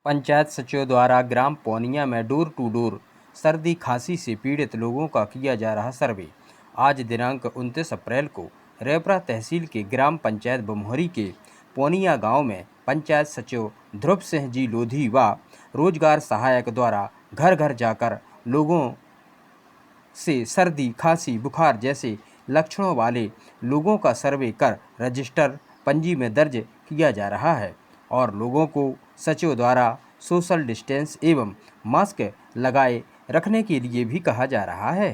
पंचायत सचिव द्वारा ग्राम पौनिया में डोर टू डोर सर्दी खांसी से पीड़ित लोगों का किया जा रहा सर्वे। आज दिनांक 29 अप्रैल को रेवरा तहसील के ग्राम पंचायत बमोहरी के पौनिया गांव में पंचायत सचिव ध्रुव सिंह जी लोधी व रोजगार सहायक द्वारा घर घर जाकर लोगों से सर्दी खांसी बुखार जैसे लक्षणों वाले लोगों का सर्वे कर रजिस्टर पंजी में दर्ज किया जा रहा है और लोगों को सचिव द्वारा सोशल डिस्टेंस एवं मास्क लगाए रखने के लिए भी कहा जा रहा है।